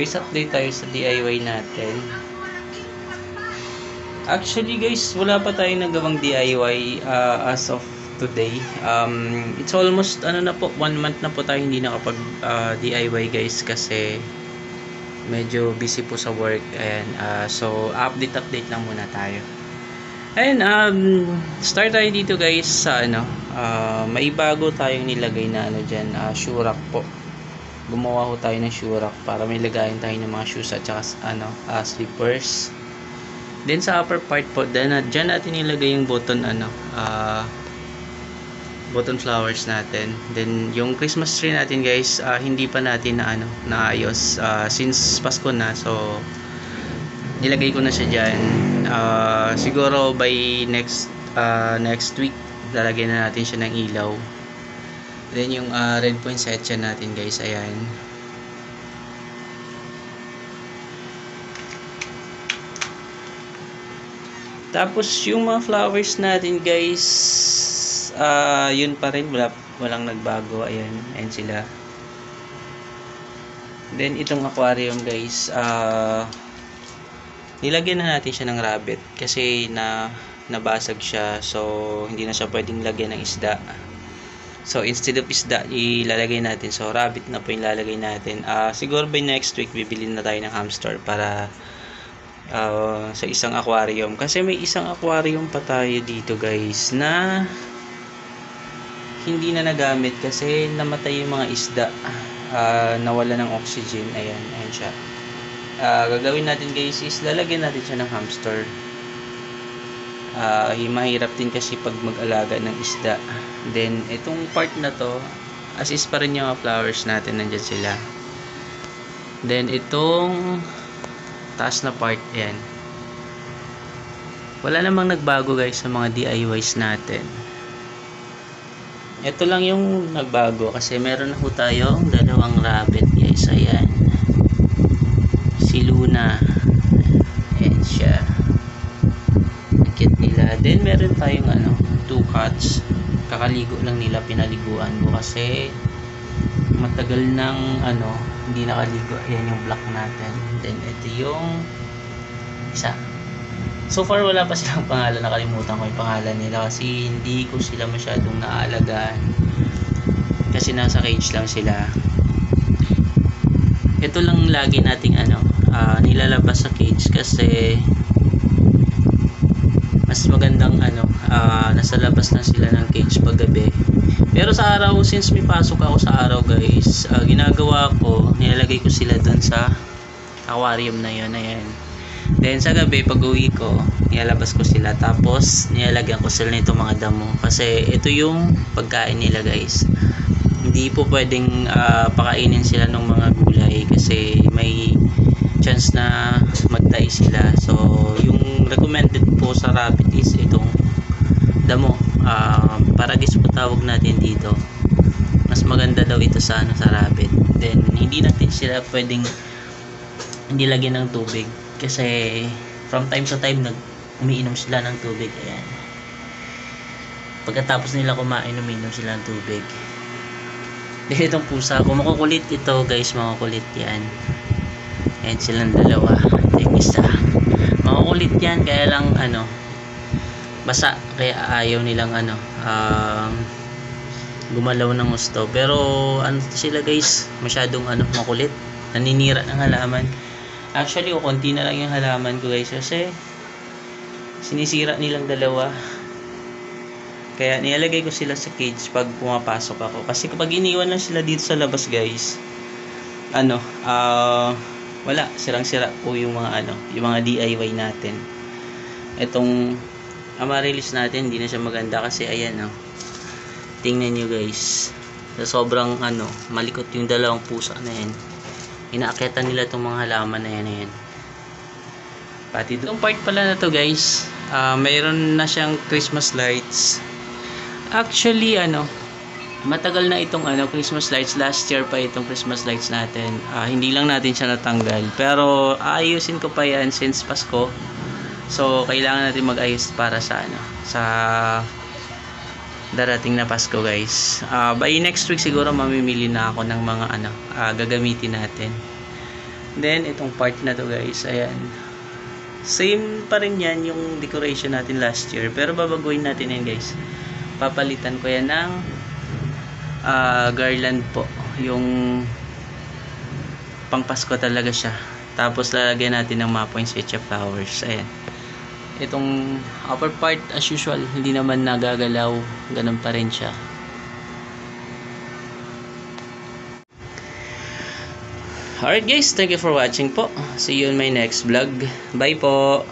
guys, update tayo sa DIY natin. Actually guys, wala pa tayong nagawang DIY as of today. It's almost 1 month na po tayo hindi nakapag DIY guys, kasi medyo busy po sa work. Ayan, so update lang muna tayo. Ayan, start tayo dito guys sa may bago tayong nilagay na dyan, shoe rack po. Gumawa ko tayo ng shoe rack para may lagayan tayo ng mga shoes at saka slippers. Then sa upper part po, dyan natin nilagay yung button button flowers natin. Then yung Christmas tree natin guys, hindi pa natin naayos since Pasko na. So nilagay ko na siya dyan. Siguro by next week lalagyan na natin siya ng ilaw. Then yung red poinsettia natin guys, ayan. Tapos yung mga flowers natin guys, yun pa rin, walang nagbago. Ayan sila. Then itong aquarium guys, nilagyan na natin siya ng rabbit kasi nabasag siya, so hindi na siya pwedeng lagyan ng isda. So instead of isda, ilalagay natin, so rabbit na po yung lalagay natin. Siguro by next week bibili na tayo ng hamster para sa isang aquarium, kasi may isang aquarium pa tayo dito guys na hindi na nagamit kasi namatay yung mga isda, nawala ng oxygen. Ayan siya. Gagawin natin guys is lalagyan natin siya ng hamster. Mahirap din kasi pag mag-alaga ng isda. Then itong part na to, as is pa rin yung flowers natin, nandyan sila. Then itong taas na part, yan, wala namang nagbago guys sa mga DIYs natin. Ito lang yung nagbago kasi meron na po tayong dalawang rabbit guys. Ayan, si Luna, ayan siya, cute nila. Then meron tayong 2 cats, kakaligo lang nila, pinaliguan ko kasi matagal nang hindi nakaligo. Ayan yung black natin. Then ito yung isa. So far wala pa silang pangalan, nakalimutan ko yung pangalan nila kasi hindi ko sila masyadong naalagaan kasi nasa cage lang sila. Ito lang lagi nating nilalabas sa cage kasi mas magandang nasa labas na sila ng cage pag gabi. Pero sa araw, since may pasok ako sa araw guys, ginagawa ko, nilalagay ko sila dun sa aquarium na yun. Ayan. Then sa gabi pag uwi ko, nilalabas ko sila, tapos nilalagyan ko sila nito mga damo kasi ito yung pagkain nila guys. Hindi po pwedeng pakainin sila ng mga gulay kasi may chance na mag-die sila. So yung recommended po sa rabbit is itong damo, paragis po tawag natin dito. Mas maganda daw ito sa rabbit. Then hindi natin sila pwedeng hindi lagyan ng tubig kasi from time to time umiinom sila ng tubig. Ayan, pagkatapos nila kumain, umiinom sila ng tubig. Then itong pusa ko, makukulit ito guys, makukulit yan. Ayan silang dalawa. Yung isa makukulit yan, kaya lang basa, kaya ayaw nilang gumalaw ng gusto. Pero sila guys, masyadong makulit, naninira ng halaman. Actually konti na lang yung halaman ko guys kasi sinisira nilang dalawa. Kaya nilalagay ko sila sa cage pag pumapasok ako, kasi kapag iniwan lang sila dito sa labas guys, wala, sirang-sira po yung mga DIY natin. Itong amaryllis natin, hindi na siya maganda kasi ayan tingnan nyo guys, sobrang malikot yung dalawang pusa na yan. Inaakyatan nila itong mga halaman na yan. Pati itong part pala na to guys, mayroon na siyang Christmas lights. Actually matagal na itong Christmas lights. Last year pa itong Christmas lights natin. Hindi lang natin siya natanggal, pero ayusin ko pa yan since Pasko. So kailangan natin mag-ayos para sa sa darating na Pasko guys. By next week siguro mamimili na ako ng mga gagamitin natin. Then itong part na to guys, ayan, same pa rin yan yung decoration natin last year, pero babaguhin natin yan guys. Papalitan ko yan ng garland po, yung pang Pasko talaga siya. Tapos lalagyan natin ng mga poinsettia flowers. Ayan, itong upper part as usual hindi naman nagagalaw, ganun pa rin siya. Alright guys, thank you for watching po. See you in my next vlog. Bye po.